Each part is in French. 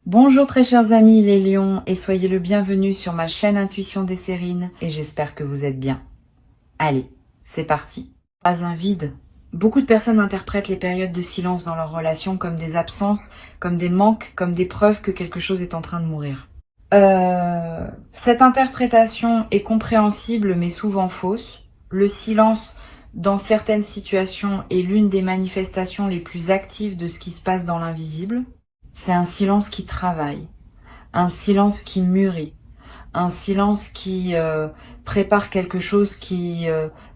Bonjour très chers amis les lions et soyez le bienvenu sur ma chaîne Intuition des Sérines et j'espère que vous êtes bien. Allez, c'est parti. Pas un vide. Beaucoup de personnes interprètent les périodes de silence dans leur relation comme des absences, comme des manques, comme des preuves que quelque chose est en train de mourir. Cette interprétation est compréhensible mais souvent fausse. Le silence dans certaines situations est l'une des manifestations les plus actives de ce qui se passe dans l'invisible. C'est un silence qui travaille, un silence qui mûrit, un silence qui prépare quelque chose qui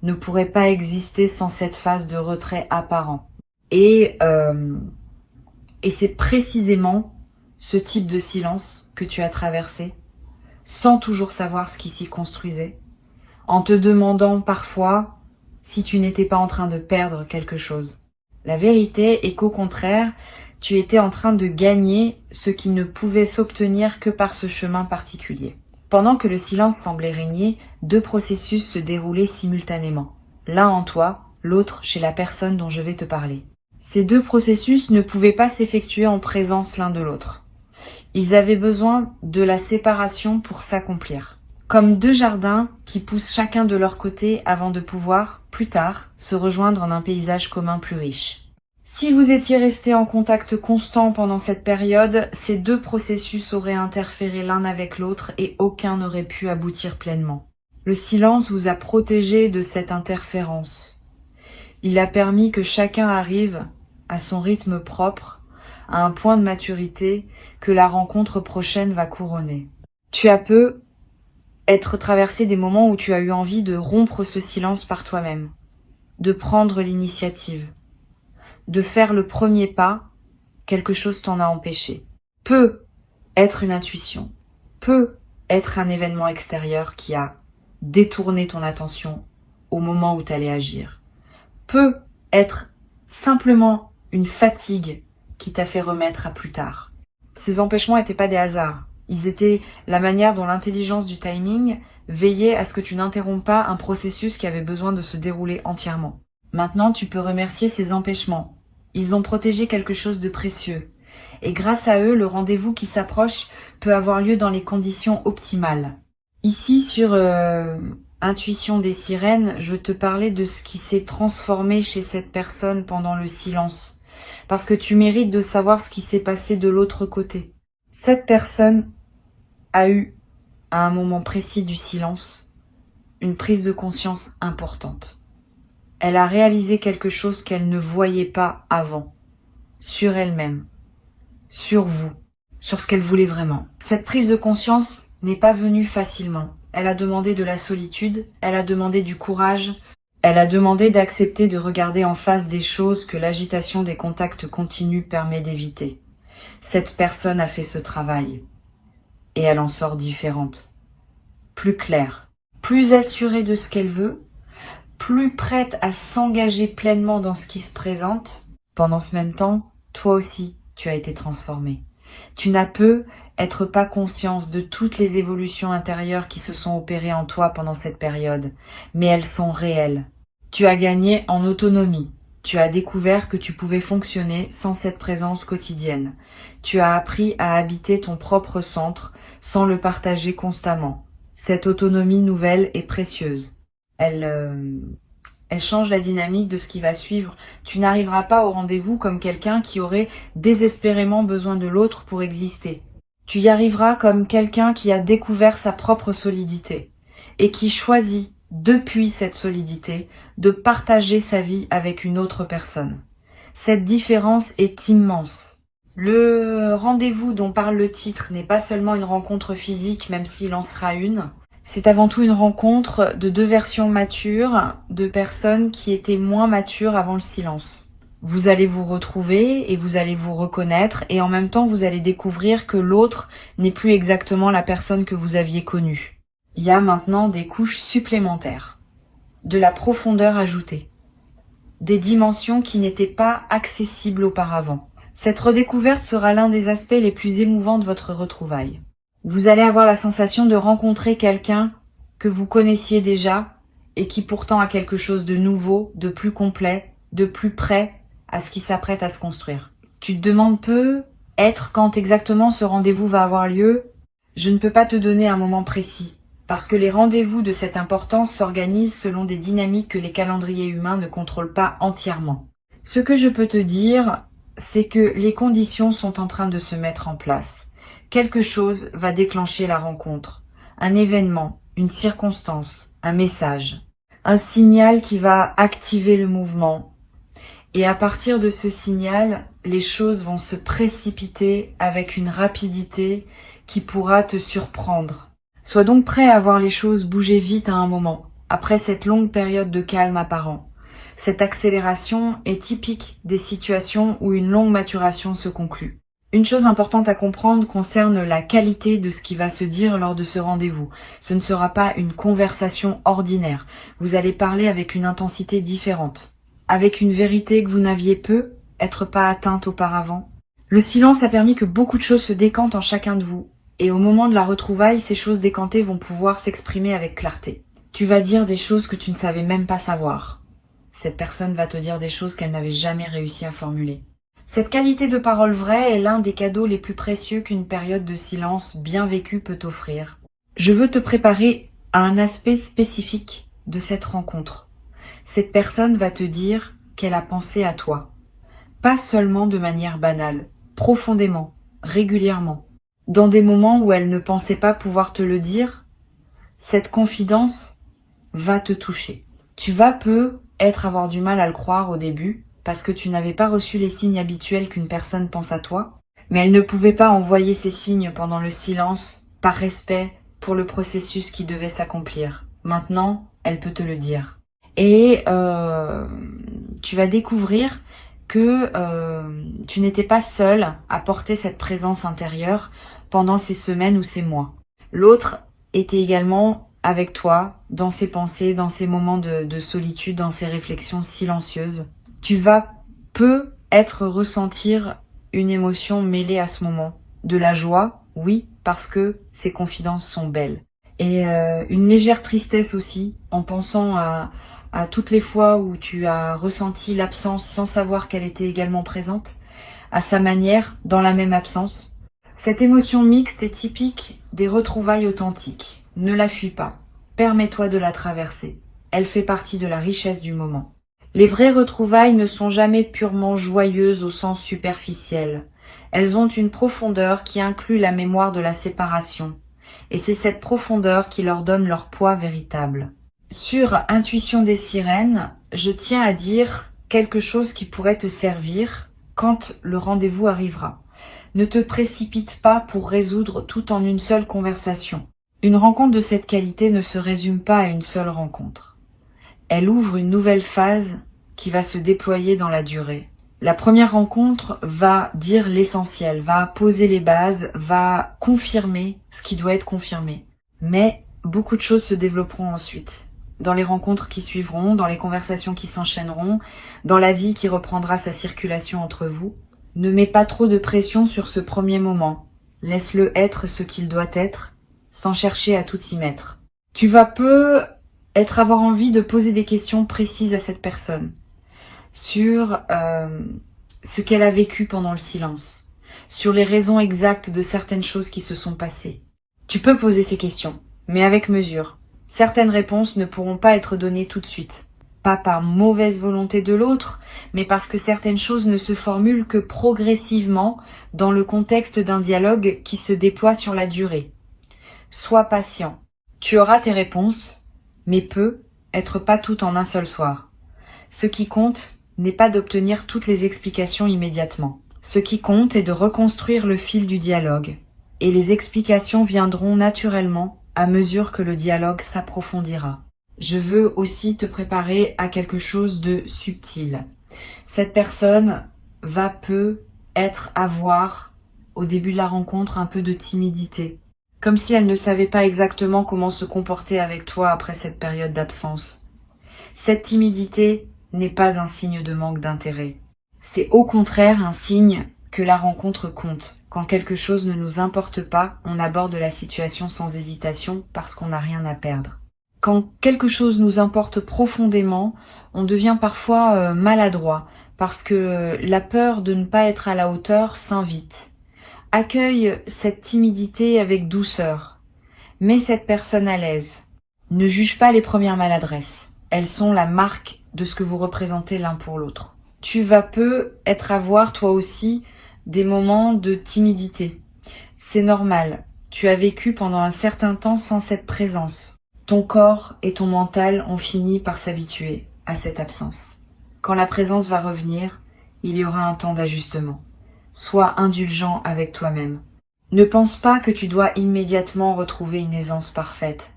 ne pourrait pas exister sans cette phase de retrait apparent. Et c'est précisément ce type de silence que tu as traversé, sans toujours savoir ce qui s'y construisait, en te demandant parfois si tu n'étais pas en train de perdre quelque chose. La vérité est qu'au contraire, tu étais en train de gagner ce qui ne pouvait s'obtenir que par ce chemin particulier. Pendant que le silence semblait régner, deux processus se déroulaient simultanément. L'un en toi, l'autre chez la personne dont je vais te parler. Ces deux processus ne pouvaient pas s'effectuer en présence l'un de l'autre. Ils avaient besoin de la séparation pour s'accomplir. Comme deux jardins qui poussent chacun de leur côté avant de pouvoir, plus tard, se rejoindre en un paysage commun plus riche. Si vous étiez restés en contact constant pendant cette période, ces deux processus auraient interféré l'un avec l'autre et aucun n'aurait pu aboutir pleinement. Le silence vous a protégé de cette interférence. Il a permis que chacun arrive à son rythme propre, à un point de maturité que la rencontre prochaine va couronner. Tu as peu être traversé des moments où tu as eu envie de rompre ce silence par toi-même, de prendre l'initiative. De faire le premier pas, quelque chose t'en a empêché. Peut être une intuition, peut être un événement extérieur qui a détourné ton attention au moment où tu allais agir. Peut être simplement une fatigue qui t'a fait remettre à plus tard. Ces empêchements n'étaient pas des hasards. Ils étaient la manière dont l'intelligence du timing veillait à ce que tu n'interromps pas un processus qui avait besoin de se dérouler entièrement. Maintenant, tu peux remercier ces empêchements. Ils ont protégé quelque chose de précieux. Et grâce à eux, le rendez-vous qui s'approche peut avoir lieu dans les conditions optimales. Ici, sur Intuition des Sirènes, je te parlais de ce qui s'est transformé chez cette personne pendant le silence. Parce que tu mérites de savoir ce qui s'est passé de l'autre côté. Cette personne a eu, à un moment précis du silence, une prise de conscience importante. Elle a réalisé quelque chose qu'elle ne voyait pas avant, sur elle-même, sur vous, sur ce qu'elle voulait vraiment. Cette prise de conscience n'est pas venue facilement. Elle a demandé de la solitude, elle a demandé du courage, elle a demandé d'accepter de regarder en face des choses que l'agitation des contacts continus permet d'éviter. Cette personne a fait ce travail, et elle en sort différente, plus claire, plus assurée de ce qu'elle veut, plus prête à s'engager pleinement dans ce qui se présente. Pendant ce même temps, toi aussi, tu as été transformé. Tu n'as peu être pas conscience de toutes les évolutions intérieures qui se sont opérées en toi pendant cette période, mais elles sont réelles. Tu as gagné en autonomie. Tu as découvert que tu pouvais fonctionner sans cette présence quotidienne. Tu as appris à habiter ton propre centre sans le partager constamment. Cette autonomie nouvelle est précieuse. Elle change la dynamique de ce qui va suivre. Tu n'arriveras pas au rendez-vous comme quelqu'un qui aurait désespérément besoin de l'autre pour exister. Tu y arriveras comme quelqu'un qui a découvert sa propre solidité et qui choisit, depuis cette solidité, de partager sa vie avec une autre personne. Cette différence est immense. Le rendez-vous dont parle le titre n'est pas seulement une rencontre physique, même s'il en sera une. C'est avant tout une rencontre de deux versions matures, de personnes qui étaient moins matures avant le silence. Vous allez vous retrouver et vous allez vous reconnaître et en même temps vous allez découvrir que l'autre n'est plus exactement la personne que vous aviez connue. Il y a maintenant des couches supplémentaires, de la profondeur ajoutée, des dimensions qui n'étaient pas accessibles auparavant. Cette redécouverte sera l'un des aspects les plus émouvants de votre retrouvaille. Vous allez avoir la sensation de rencontrer quelqu'un que vous connaissiez déjà et qui pourtant a quelque chose de nouveau, de plus complet, de plus près à ce qui s'apprête à se construire. Tu te demandes peu, Être quand exactement ce rendez-vous va avoir lieu, je ne peux pas te donner un moment précis, parce que les rendez-vous de cette importance s'organisent selon des dynamiques que les calendriers humains ne contrôlent pas entièrement. Ce que je peux te dire, c'est que les conditions sont en train de se mettre en place. Quelque chose va déclencher la rencontre. Un événement, une circonstance, un message. Un signal qui va activer le mouvement. Et à partir de ce signal, les choses vont se précipiter avec une rapidité qui pourra te surprendre. Sois donc prêt à voir les choses bouger vite à un moment, après cette longue période de calme apparent. Cette accélération est typique des situations où une longue maturation se conclut. Une chose importante à comprendre concerne la qualité de ce qui va se dire lors de ce rendez-vous. Ce ne sera pas une conversation ordinaire. Vous allez parler avec une intensité différente. Avec une vérité que vous n'aviez peu, être pas atteinte auparavant. Le silence a permis que beaucoup de choses se décantent en chacun de vous. Et au moment de la retrouvaille, ces choses décantées vont pouvoir s'exprimer avec clarté. Tu vas dire des choses que tu ne savais même pas savoir. Cette personne va te dire des choses qu'elle n'avait jamais réussi à formuler. Cette qualité de parole vraie est l'un des cadeaux les plus précieux qu'une période de silence bien vécue peut offrir. Je veux te préparer à un aspect spécifique de cette rencontre. Cette personne va te dire qu'elle a pensé à toi. Pas seulement de manière banale, profondément, régulièrement. Dans des moments où elle ne pensait pas pouvoir te le dire, cette confidence va te toucher. Tu vas peut-être avoir du mal à le croire au début, parce que tu n'avais pas reçu les signes habituels qu'une personne pense à toi, mais elle ne pouvait pas envoyer ces signes pendant le silence, par respect pour le processus qui devait s'accomplir. Maintenant, elle peut te le dire. Et tu vas découvrir que tu n'étais pas seule à porter cette présence intérieure pendant ces semaines ou ces mois. L'autre était également avec toi, dans ses pensées, dans ses moments de solitude, dans ses réflexions silencieuses. Tu vas peut-être ressentir une émotion mêlée à ce moment. De la joie, oui, parce que ces confidences sont belles. Et une légère tristesse aussi, en pensant à toutes les fois où tu as ressenti l'absence sans savoir qu'elle était également présente, à sa manière, dans la même absence. Cette émotion mixte est typique des retrouvailles authentiques. Ne la fuis pas. Permets-toi de la traverser. Elle fait partie de la richesse du moment. Les vraies retrouvailles ne sont jamais purement joyeuses au sens superficiel. Elles ont une profondeur qui inclut la mémoire de la séparation. Et c'est cette profondeur qui leur donne leur poids véritable. Sur Intuition des sirènes, je tiens à dire quelque chose qui pourrait te servir quand le rendez-vous arrivera. Ne te précipite pas pour résoudre tout en une seule conversation. Une rencontre de cette qualité ne se résume pas à une seule rencontre. Elle ouvre une nouvelle phase qui va se déployer dans la durée. La première rencontre va dire l'essentiel, va poser les bases, va confirmer ce qui doit être confirmé. Mais beaucoup de choses se développeront ensuite. Dans les rencontres qui suivront, dans les conversations qui s'enchaîneront, dans la vie qui reprendra sa circulation entre vous. Ne mets pas trop de pression sur ce premier moment. Laisse-le être ce qu'il doit être, sans chercher à tout y mettre. Tu vas peut-être avoir envie de poser des questions précises à cette personne sur ce qu'elle a vécu pendant le silence, sur les raisons exactes de certaines choses qui se sont passées. Tu peux poser ces questions, mais avec mesure. Certaines réponses ne pourront pas être données tout de suite. Pas par mauvaise volonté de l'autre, mais parce que certaines choses ne se formulent que progressivement dans le contexte d'un dialogue qui se déploie sur la durée. Sois patient. Tu auras tes réponses, mais être pas tout en un seul soir. Ce qui compte n'est pas d'obtenir toutes les explications immédiatement. Ce qui compte est de reconstruire le fil du dialogue. Et les explications viendront naturellement à mesure que le dialogue s'approfondira. Je veux aussi te préparer à quelque chose de subtil. Cette personne va peut-être avoir, au début de la rencontre, un peu de timidité. Comme si elle ne savait pas exactement comment se comporter avec toi après cette période d'absence. Cette timidité n'est pas un signe de manque d'intérêt. C'est au contraire un signe que la rencontre compte. Quand quelque chose ne nous importe pas, on aborde la situation sans hésitation parce qu'on n'a rien à perdre. Quand quelque chose nous importe profondément, on devient parfois maladroit parce que la peur de ne pas être à la hauteur s'invite. Accueille cette timidité avec douceur. Mets cette personne à l'aise. Ne juge pas les premières maladresses. Elles sont la marque de ce que vous représentez l'un pour l'autre. Tu vas être avoir toi aussi des moments de timidité. C'est normal. Tu as vécu pendant un certain temps sans cette présence. Ton corps et ton mental ont fini par s'habituer à cette absence. Quand la présence va revenir, il y aura un temps d'ajustement. Sois indulgent avec toi-même. Ne pense pas que tu dois immédiatement retrouver une aisance parfaite.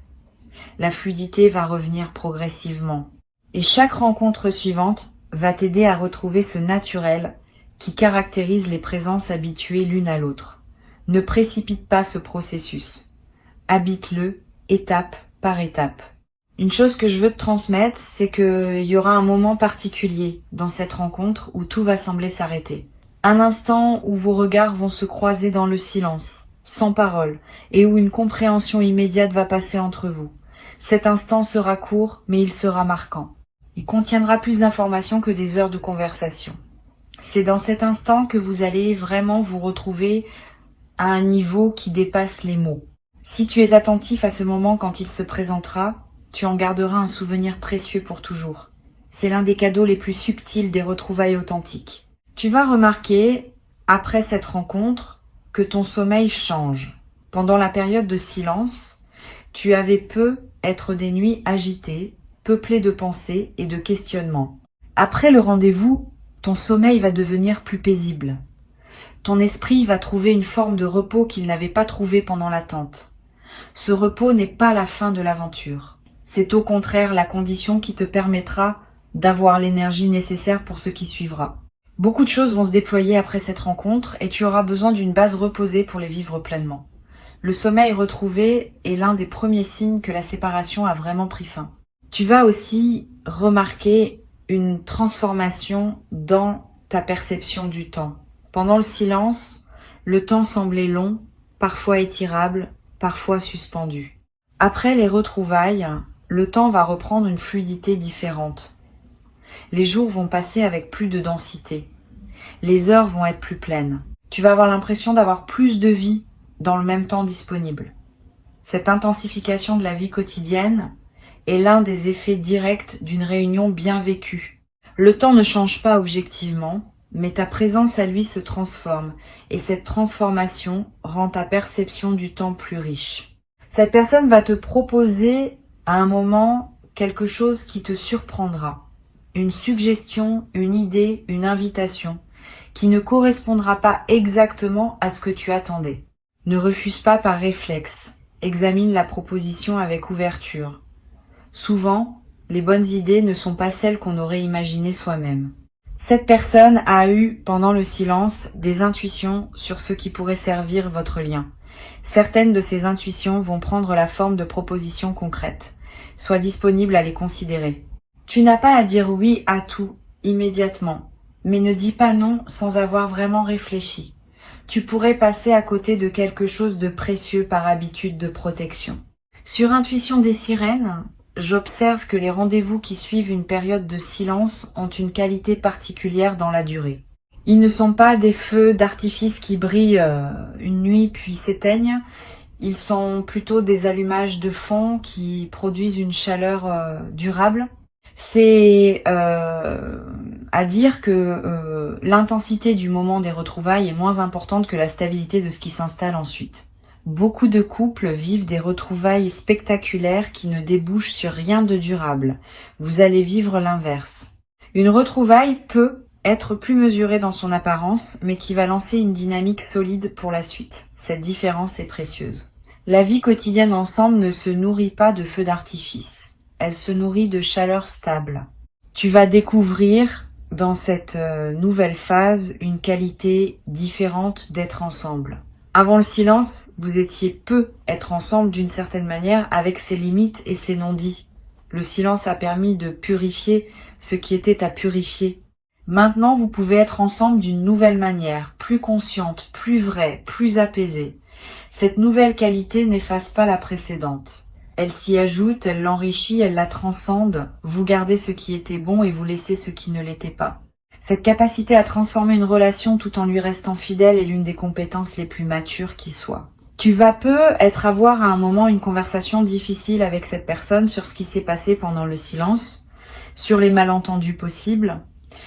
La fluidité va revenir progressivement. Et chaque rencontre suivante va t'aider à retrouver ce naturel qui caractérise les présences habituées l'une à l'autre. Ne précipite pas ce processus. Habite-le étape par étape. Une chose que je veux te transmettre, c'est qu'il y aura un moment particulier dans cette rencontre où tout va sembler s'arrêter. Un instant où vos regards vont se croiser dans le silence, sans parole, et où une compréhension immédiate va passer entre vous. Cet instant sera court, mais il sera marquant. Il contiendra plus d'informations que des heures de conversation. C'est dans cet instant que vous allez vraiment vous retrouver à un niveau qui dépasse les mots. Si tu es attentif à ce moment quand il se présentera, tu en garderas un souvenir précieux pour toujours. C'est l'un des cadeaux les plus subtils des retrouvailles authentiques. Tu vas remarquer, après cette rencontre, que ton sommeil change. Pendant la période de silence, tu avais être des nuits agitées, peuplées de pensées et de questionnements. Après le rendez-vous, ton sommeil va devenir plus paisible. Ton esprit va trouver une forme de repos qu'il n'avait pas trouvé pendant l'attente. Ce repos n'est pas la fin de l'aventure. C'est au contraire la condition qui te permettra d'avoir l'énergie nécessaire pour ce qui suivra. Beaucoup de choses vont se déployer après cette rencontre et tu auras besoin d'une base reposée pour les vivre pleinement. Le sommeil retrouvé est l'un des premiers signes que la séparation a vraiment pris fin. Tu vas aussi remarquer une transformation dans ta perception du temps. Pendant le silence, le temps semblait long, parfois étirable, parfois suspendu. Après les retrouvailles, le temps va reprendre une fluidité différente. Les jours vont passer avec plus de densité. Les heures vont être plus pleines. Tu vas avoir l'impression d'avoir plus de vie dans le même temps disponible. Cette intensification de la vie quotidienne est l'un des effets directs d'une réunion bien vécue. Le temps ne change pas objectivement, mais ta présence à lui se transforme, et cette transformation rend ta perception du temps plus riche. Cette personne va te proposer à un moment quelque chose qui te surprendra. Une suggestion, une idée, une invitation, qui ne correspondra pas exactement à ce que tu attendais. Ne refuse pas par réflexe, examine la proposition avec ouverture. Souvent, les bonnes idées ne sont pas celles qu'on aurait imaginées soi-même. Cette personne a eu, pendant le silence, des intuitions sur ce qui pourrait servir votre lien. Certaines de ces intuitions vont prendre la forme de propositions concrètes. Sois disponible à les considérer. Tu n'as pas à dire oui à tout, immédiatement, mais ne dis pas non sans avoir vraiment réfléchi. Tu pourrais passer à côté de quelque chose de précieux par habitude de protection. Sur Intuition des sirènes, j'observe que les rendez-vous qui suivent une période de silence ont une qualité particulière dans la durée. Ils ne sont pas des feux d'artifice qui brillent une nuit puis s'éteignent. Ils sont plutôt des allumages de fond qui produisent une chaleur durable. C'est à dire que l'intensité du moment des retrouvailles est moins importante que la stabilité de ce qui s'installe ensuite. Beaucoup de couples vivent des retrouvailles spectaculaires qui ne débouchent sur rien de durable. Vous allez vivre l'inverse. Une retrouvaille peut être plus mesurée dans son apparence, mais qui va lancer une dynamique solide pour la suite. Cette différence est précieuse. La vie quotidienne ensemble ne se nourrit pas de feux d'artifice. Elle se nourrit de chaleur stable. Tu vas découvrir dans cette nouvelle phase une qualité différente d'être ensemble. Avant le silence, vous étiez peu être ensemble d'une certaine manière avec ses limites et ses non-dits. Le silence a permis de purifier ce qui était à purifier. Maintenant, vous pouvez être ensemble d'une nouvelle manière, plus consciente, plus vraie, plus apaisée. Cette nouvelle qualité n'efface pas la précédente. Elle s'y ajoute, elle l'enrichit, elle la transcende. Vous gardez ce qui était bon et vous laissez ce qui ne l'était pas. Cette capacité à transformer une relation tout en lui restant fidèle est l'une des compétences les plus matures qui soient. Tu vas avoir à un moment une conversation difficile avec cette personne sur ce qui s'est passé pendant le silence, sur les malentendus possibles,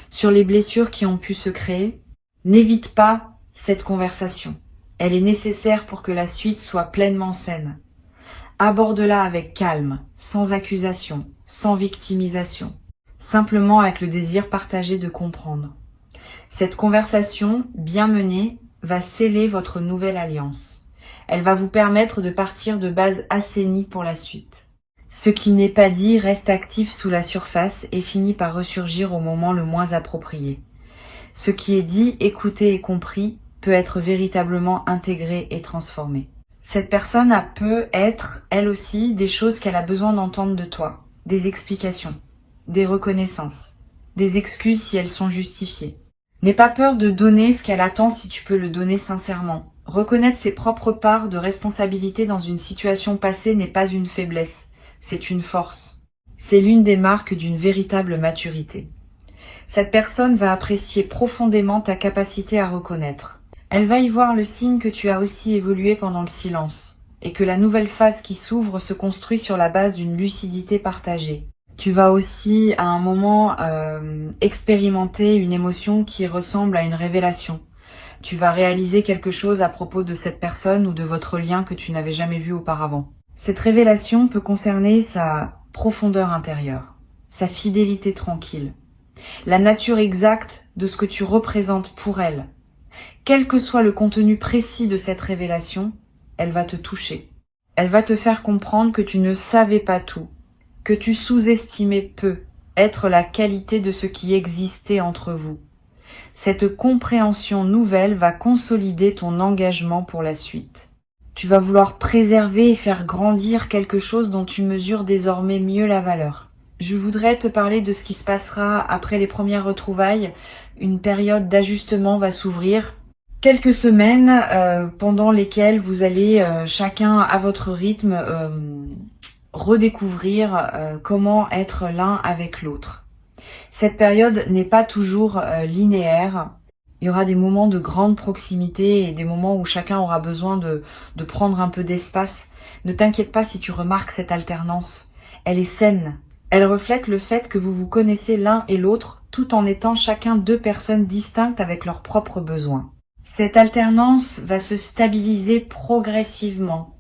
sur les blessures qui ont pu se créer. N'évite pas cette conversation. Elle est nécessaire pour que la suite soit pleinement saine. Aborde-la avec calme, sans accusation, sans victimisation, simplement avec le désir partagé de comprendre. Cette conversation, bien menée, va sceller votre nouvelle alliance. Elle va vous permettre de partir de bases assainies pour la suite. Ce qui n'est pas dit reste actif sous la surface et finit par ressurgir au moment le moins approprié. Ce qui est dit, écouté et compris peut être véritablement intégré et transformé. Cette personne peut être, elle aussi, des choses qu'elle a besoin d'entendre de toi, des explications, des reconnaissances, des excuses si elles sont justifiées. N'aie pas peur de donner ce qu'elle attend si tu peux le donner sincèrement. Reconnaître ses propres parts de responsabilité dans une situation passée n'est pas une faiblesse, c'est une force. C'est l'une des marques d'une véritable maturité. Cette personne va apprécier profondément ta capacité à reconnaître. Elle va y voir le signe que tu as aussi évolué pendant le silence, et que la nouvelle phase qui s'ouvre se construit sur la base d'une lucidité partagée. Tu vas aussi, à un moment, expérimenter une émotion qui ressemble à une révélation. Tu vas réaliser quelque chose à propos de cette personne ou de votre lien que tu n'avais jamais vu auparavant. Cette révélation peut concerner sa profondeur intérieure, sa fidélité tranquille, la nature exacte de ce que tu représentes pour elle. Quel que soit le contenu précis de cette révélation, elle va te toucher. Elle va te faire comprendre que tu ne savais pas tout, que tu sous-estimais peu être la qualité de ce qui existait entre vous. Cette compréhension nouvelle va consolider ton engagement pour la suite. Tu vas vouloir préserver et faire grandir quelque chose dont tu mesures désormais mieux la valeur. Je voudrais te parler de ce qui se passera après les premières retrouvailles. Une période d'ajustement va s'ouvrir. Quelques semaines pendant lesquelles vous allez chacun à votre rythme redécouvrir comment être l'un avec l'autre. Cette période n'est pas toujours linéaire. Il y aura des moments de grande proximité et des moments où chacun aura besoin de prendre un peu d'espace. Ne t'inquiète pas si tu remarques cette alternance. Elle est saine. Elle reflète le fait que vous vous connaissez l'un et l'autre tout en étant chacun deux personnes distinctes avec leurs propres besoins. Cette alternance va se stabiliser progressivement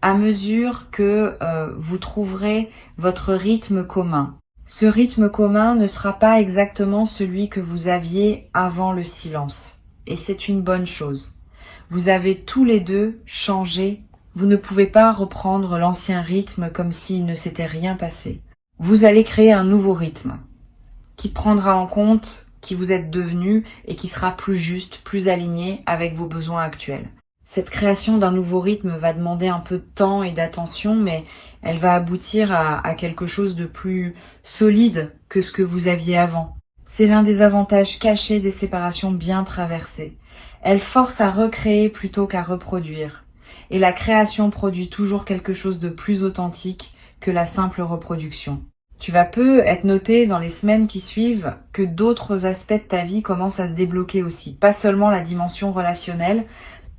à mesure que vous trouverez votre rythme commun. Ce rythme commun ne sera pas exactement celui que vous aviez avant le silence. Et c'est une bonne chose. Vous avez tous les deux changé. Vous ne pouvez pas reprendre l'ancien rythme comme s'il ne s'était rien passé. Vous allez créer un nouveau rythme qui prendra en compte qui vous êtes devenu et qui sera plus juste, plus aligné avec vos besoins actuels. Cette création d'un nouveau rythme va demander un peu de temps et d'attention, mais elle va aboutir à quelque chose de plus solide que ce que vous aviez avant. C'est l'un des avantages cachés des séparations bien traversées. Elles forcent à recréer plutôt qu'à reproduire. Et la création produit toujours quelque chose de plus authentique que la simple reproduction. Tu vas être noté dans les semaines qui suivent que d'autres aspects de ta vie commencent à se débloquer aussi. Pas seulement la dimension relationnelle.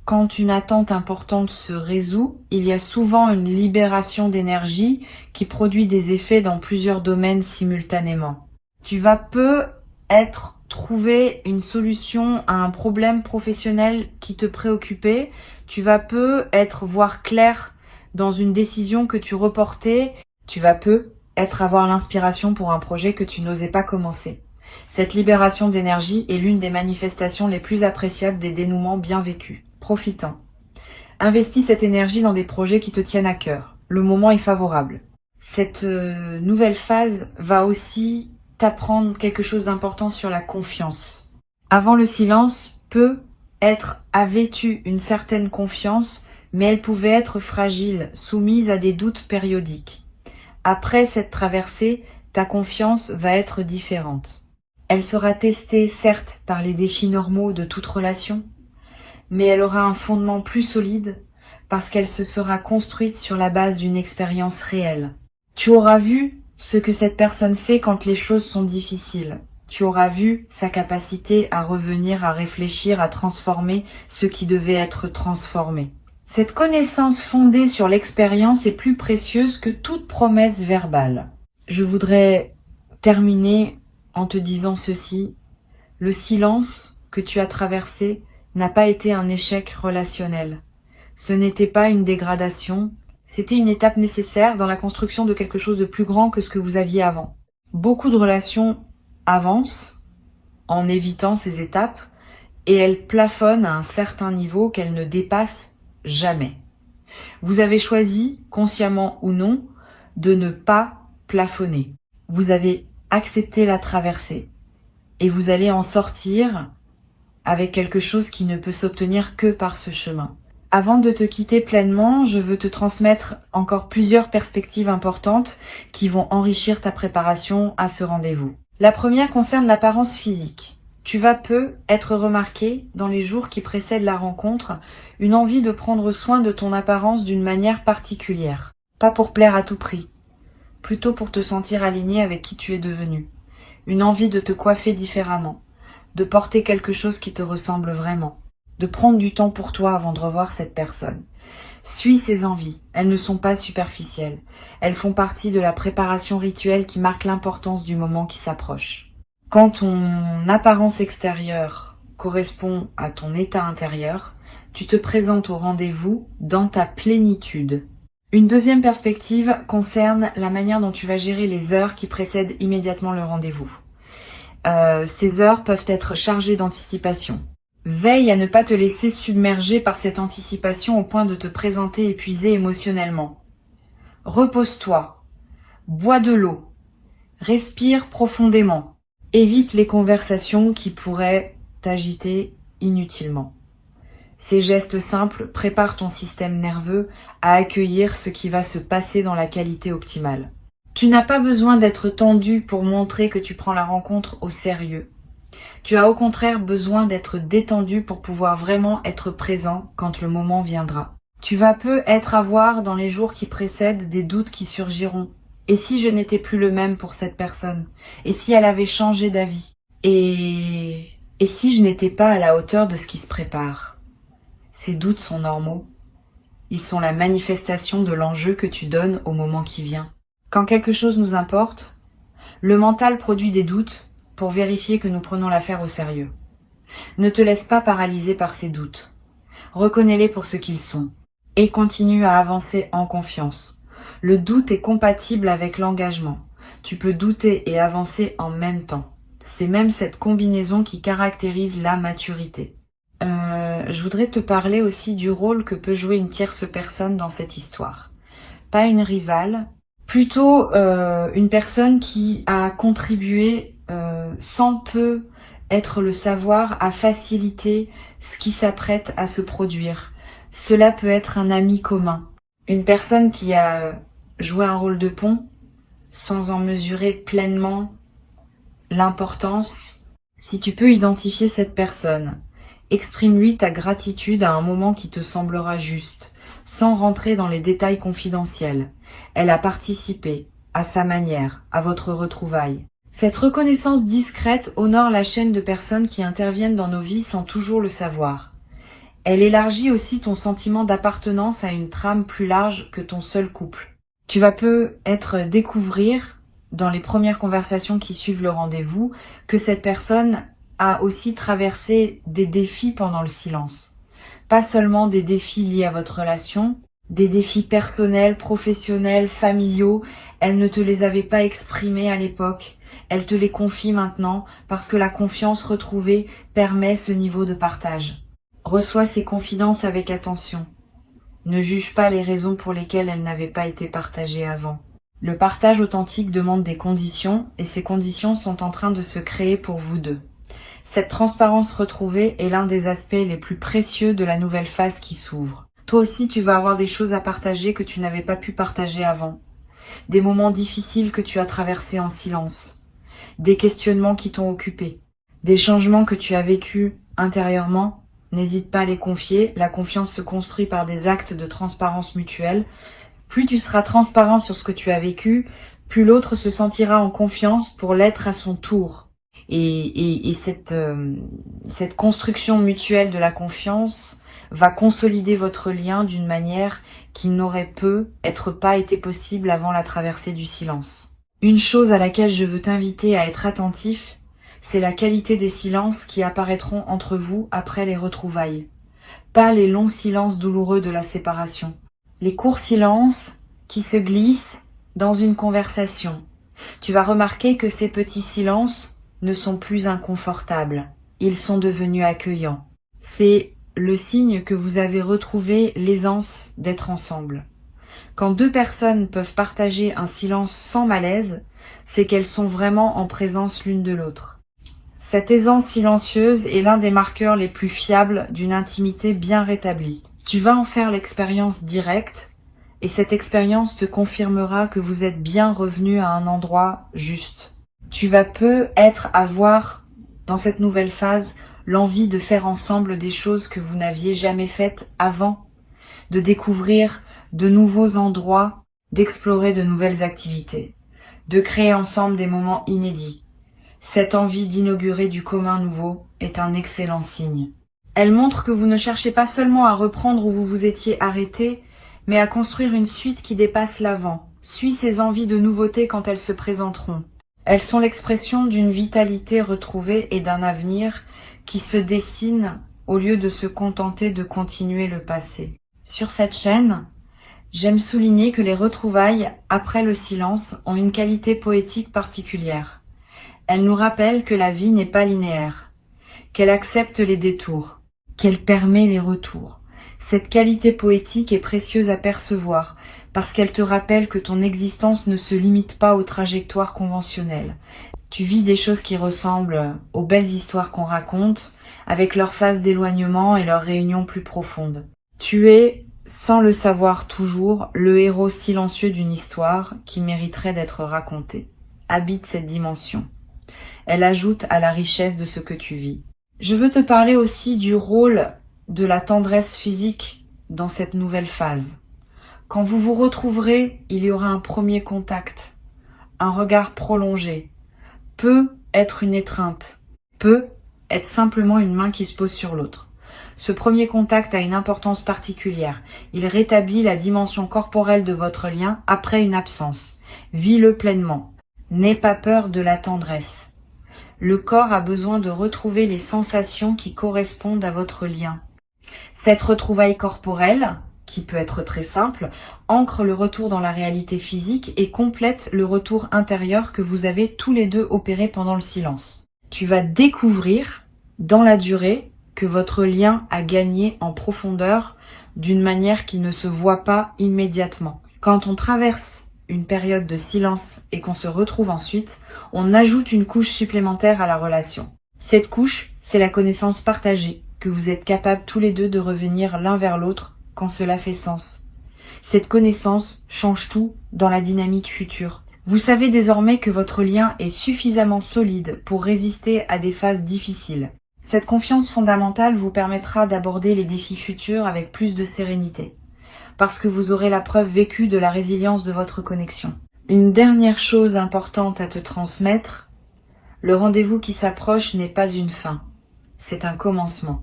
Quand une attente importante se résout, il y a souvent une libération d'énergie qui produit des effets dans plusieurs domaines simultanément. Tu vas trouver une solution à un problème professionnel qui te préoccupait. Tu vas voir clair dans une décision que tu reportais. Tu vas avoir l'inspiration pour un projet que tu n'osais pas commencer. Cette libération d'énergie est l'une des manifestations les plus appréciables des dénouements bien vécus. Profitant. Investis cette énergie dans des projets qui te tiennent à cœur. Le moment est favorable. Cette nouvelle phase va aussi t'apprendre quelque chose d'important sur la confiance. Avant le silence, avait tu une certaine confiance, mais elle pouvait être fragile, soumise à des doutes périodiques. Après cette traversée, ta confiance va être différente. Elle sera testée, certes, par les défis normaux de toute relation, mais elle aura un fondement plus solide parce qu'elle se sera construite sur la base d'une expérience réelle. Tu auras vu ce que cette personne fait quand les choses sont difficiles. tu auras vu sa capacité à revenir, à réfléchir, à transformer ce qui devait être transformé. Cette connaissance fondée sur l'expérience est plus précieuse que toute promesse verbale. Je voudrais terminer en te disant ceci. Le silence que tu as traversé n'a pas été un échec relationnel. Ce n'était pas une dégradation, c'était une étape nécessaire dans la construction de quelque chose de plus grand que ce que vous aviez avant. Beaucoup de relations avancent en évitant ces étapes et elles plafonnent à un certain niveau qu'elles ne dépassent jamais. Vous avez choisi, consciemment ou non, de ne pas plafonner. Vous avez accepté la traversée et vous allez en sortir avec quelque chose qui ne peut s'obtenir que par ce chemin. Avant de te quitter pleinement, je veux te transmettre encore plusieurs perspectives importantes qui vont enrichir ta préparation à ce rendez-vous. La première concerne l'apparence physique. Tu vas peu être remarqué dans les jours qui précèdent la rencontre, une envie de prendre soin de ton apparence d'une manière particulière. Pas pour plaire à tout prix, plutôt pour te sentir aligné avec qui tu es devenu. Une envie de te coiffer différemment, de porter quelque chose qui te ressemble vraiment, de prendre du temps pour toi avant de revoir cette personne. Suis ces envies, elles ne sont pas superficielles, elles font partie de la préparation rituelle qui marque l'importance du moment qui s'approche. Quand ton apparence extérieure correspond à ton état intérieur, tu te présentes au rendez-vous dans ta plénitude. Une deuxième perspective concerne la manière dont tu vas gérer les heures qui précèdent immédiatement le rendez-vous. Ces heures peuvent être chargées d'anticipation. Veille à ne pas te laisser submerger par cette anticipation au point de te présenter épuisé émotionnellement. Repose-toi, bois de l'eau, respire profondément, évite les conversations qui pourraient t'agiter inutilement. Ces gestes simples préparent ton système nerveux à accueillir ce qui va se passer dans la qualité optimale. Tu n'as pas besoin d'être tendu pour montrer que tu prends la rencontre au sérieux. Tu as au contraire besoin d'être détendu pour pouvoir vraiment être présent quand le moment viendra. Tu vas peu être à voir dans les jours qui précèdent des doutes qui surgiront. Et si je n'étais plus le même pour cette personne? Et si elle avait changé d'avis? Et si je n'étais pas à la hauteur de ce qui se prépare? Ces doutes sont normaux. Ils sont la manifestation de l'enjeu que tu donnes au moment qui vient. Quand quelque chose nous importe, le mental produit des doutes pour vérifier que nous prenons l'affaire au sérieux. Ne te laisse pas paralyser par ces doutes. Reconnais-les pour ce qu'ils sont et continue à avancer en confiance. Le doute est compatible avec l'engagement. Tu peux douter et avancer en même temps. C'est même cette combinaison qui caractérise la maturité. Je voudrais te parler aussi du rôle que peut jouer une tierce personne dans cette histoire. Pas une rivale, plutôt une personne qui a contribué sans peu être le savoir à faciliter ce qui s'apprête à se produire. Cela peut être un ami commun, une personne qui a joué un rôle de pont sans en mesurer pleinement l'importance. Si tu peux identifier cette personne, exprime-lui ta gratitude à un moment qui te semblera juste, sans rentrer dans les détails confidentiels. Elle a participé, à sa manière, à votre retrouvaille. Cette reconnaissance discrète honore la chaîne de personnes qui interviennent dans nos vies sans toujours le savoir. Elle élargit aussi ton sentiment d'appartenance à une trame plus large que ton seul couple. Tu vas peut-être découvrir, dans les premières conversations qui suivent le rendez-vous, que cette personne a aussi traversé des défis pendant le silence. Pas seulement des défis liés à votre relation, des défis personnels, professionnels, familiaux. Elle ne te les avait pas exprimés à l'époque. Elle te les confie maintenant parce que la confiance retrouvée permet ce niveau de partage. Reçois ces confidences avec attention. Ne juge pas les raisons pour lesquelles elles n'avaient pas été partagées avant. Le partage authentique demande des conditions et ces conditions sont en train de se créer pour vous deux. Cette transparence retrouvée est l'un des aspects les plus précieux de la nouvelle phase qui s'ouvre. Toi aussi, tu vas avoir des choses à partager que tu n'avais pas pu partager avant. Des moments difficiles que tu as traversés en silence. Des questionnements qui t'ont occupé. Des changements que tu as vécus intérieurement. N'hésite pas à les confier. La confiance se construit par des actes de transparence mutuelle. Plus tu seras transparent sur ce que tu as vécu, plus l'autre se sentira en confiance pour l'être à son tour. Et cette construction mutuelle de la confiance va consolider votre lien d'une manière qui n'aurait pas été possible avant la traversée du silence. Une chose à laquelle je veux t'inviter à être attentif, c'est la qualité des silences qui apparaîtront entre vous après les retrouvailles. Pas les longs silences douloureux de la séparation. Les courts silences qui se glissent dans une conversation. Tu vas remarquer que ces petits silences ne sont plus inconfortables. Ils sont devenus accueillants. C'est le signe que vous avez retrouvé l'aisance d'être ensemble. Quand deux personnes peuvent partager un silence sans malaise, c'est qu'elles sont vraiment en présence l'une de l'autre. Cette aisance silencieuse est l'un des marqueurs les plus fiables d'une intimité bien rétablie. Tu vas en faire l'expérience directe, et cette expérience te confirmera que vous êtes bien revenu à un endroit juste. Tu vas peut-être avoir, dans cette nouvelle phase, l'envie de faire ensemble des choses que vous n'aviez jamais faites avant, de découvrir de nouveaux endroits, d'explorer de nouvelles activités, de créer ensemble des moments inédits. Cette envie d'inaugurer du commun nouveau est un excellent signe. Elle montre que vous ne cherchez pas seulement à reprendre où vous vous étiez arrêté, mais à construire une suite qui dépasse l'avant. Suis ces envies de nouveauté quand elles se présenteront. Elles sont l'expression d'une vitalité retrouvée et d'un avenir qui se dessine au lieu de se contenter de continuer le passé. Sur cette chaîne, j'aime souligner que les retrouvailles après le silence ont une qualité poétique particulière. Elles nous rappellent que la vie n'est pas linéaire, qu'elle accepte les détours, qu'elle permet les retours. Cette qualité poétique est précieuse à percevoir parce qu'elle te rappelle que ton existence ne se limite pas aux trajectoires conventionnelles. Tu vis des choses qui ressemblent aux belles histoires qu'on raconte, avec leurs phases d'éloignement et leurs réunions plus profondes. Tu es, sans le savoir toujours, le héros silencieux d'une histoire qui mériterait d'être racontée. Habite cette dimension. Elle ajoute à la richesse de ce que tu vis. Je veux te parler aussi du rôle de la tendresse physique dans cette nouvelle phase. Quand vous vous retrouverez, il y aura un premier contact, un regard prolongé. Peut être une étreinte, peut être simplement une main qui se pose sur l'autre. Ce premier contact a une importance particulière. Il rétablit la dimension corporelle de votre lien après une absence. Vis-le pleinement. N'aie pas peur de la tendresse. Le corps a besoin de retrouver les sensations qui correspondent à votre lien. Cette retrouvaille corporelle, qui peut être très simple, ancre le retour dans la réalité physique et complète le retour intérieur que vous avez tous les deux opéré pendant le silence. Tu vas découvrir, dans la durée, que votre lien a gagné en profondeur d'une manière qui ne se voit pas immédiatement. Quand on traverse une période de silence et qu'on se retrouve ensuite, on ajoute une couche supplémentaire à la relation. Cette couche, c'est la connaissance partagée, que vous êtes capables tous les deux de revenir l'un vers l'autre quand cela fait sens. Cette connaissance change tout dans la dynamique future. Vous savez désormais que votre lien est suffisamment solide pour résister à des phases difficiles. Cette confiance fondamentale vous permettra d'aborder les défis futurs avec plus de sérénité, parce que vous aurez la preuve vécue de la résilience de votre connexion. Une dernière chose importante à te transmettre, le rendez-vous qui s'approche n'est pas une fin, c'est un commencement.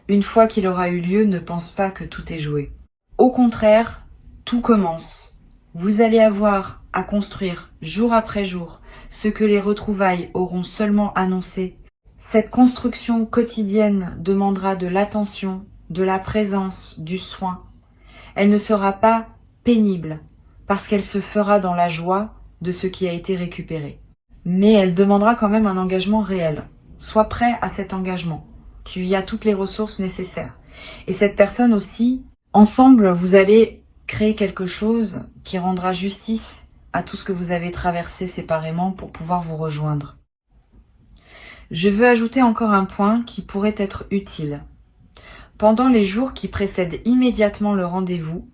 Une fois qu'il aura eu lieu, ne pense pas que tout est joué. Au contraire, tout commence. Vous allez avoir à construire jour après jour ce que les retrouvailles auront seulement annoncé. Cette construction quotidienne demandera de l'attention, de la présence, du soin. Elle ne sera pas pénible, parce qu'elle se fera dans la joie de ce qui a été récupéré. Mais elle demandera quand même un engagement réel. Sois prêt à cet engagement. Tu y as toutes les ressources nécessaires. Et cette personne aussi, ensemble, vous allez créer quelque chose qui rendra justice à tout ce que vous avez traversé séparément pour pouvoir vous rejoindre. Je veux ajouter encore un point qui pourrait être utile. Pendant les jours qui précèdent immédiatement le rendez-vous,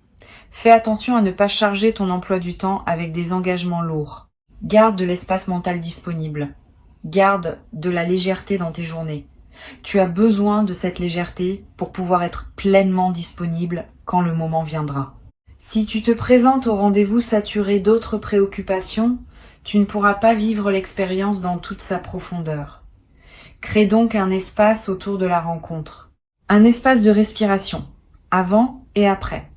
fais attention à ne pas charger ton emploi du temps avec des engagements lourds. Garde de l'espace mental disponible. Garde de la légèreté dans tes journées. Tu as besoin de cette légèreté pour pouvoir être pleinement disponible quand le moment viendra. Si tu te présentes au rendez-vous saturé d'autres préoccupations, tu ne pourras pas vivre l'expérience dans toute sa profondeur. Crée donc un espace autour de la rencontre. Un espace de respiration, avant et après.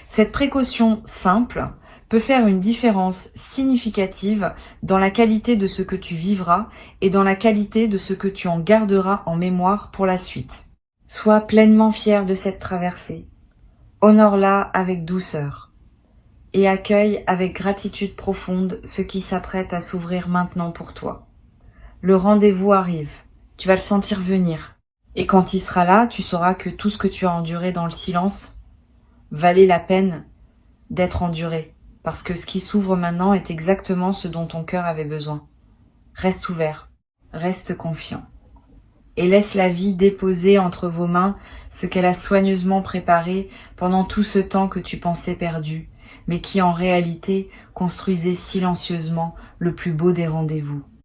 Cette précaution simple peut faire une différence significative dans la qualité de ce que tu vivras et dans la qualité de ce que tu en garderas en mémoire pour la suite. Sois pleinement fier de cette traversée. Honore-la avec douceur et accueille avec gratitude profonde ce qui s'apprête à s'ouvrir maintenant pour toi. Le rendez-vous arrive, tu vas le sentir venir. Et quand il sera là, tu sauras que tout ce que tu as enduré dans le silence valait la peine d'être enduré. Parce que ce qui s'ouvre maintenant est exactement ce dont ton cœur avait besoin. Reste ouvert, reste confiant. Et laisse la vie déposer entre vos mains ce qu'elle a soigneusement préparé pendant tout ce temps que tu pensais perdu, mais qui en réalité construisait silencieusement le plus beau des rendez-vous.